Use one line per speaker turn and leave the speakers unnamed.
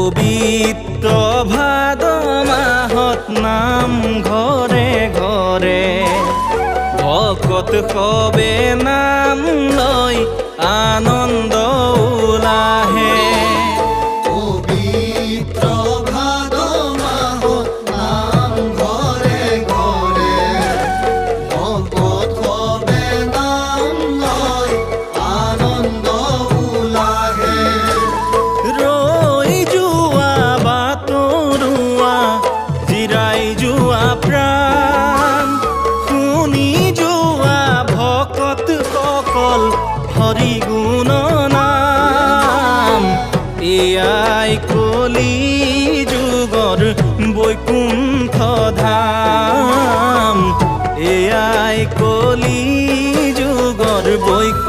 পবিত্ৰ ভাদ মাহত নাম ঘৰে ঘৰে ভকত সবে নাম লৈ আনন্দ উলাহে। হৰি গুণ নাম এয়াই কলি যুগৰ বৈকুণ্ঠ ধাম, এয়াই কলি যুগৰ বৈকুণ্ঠ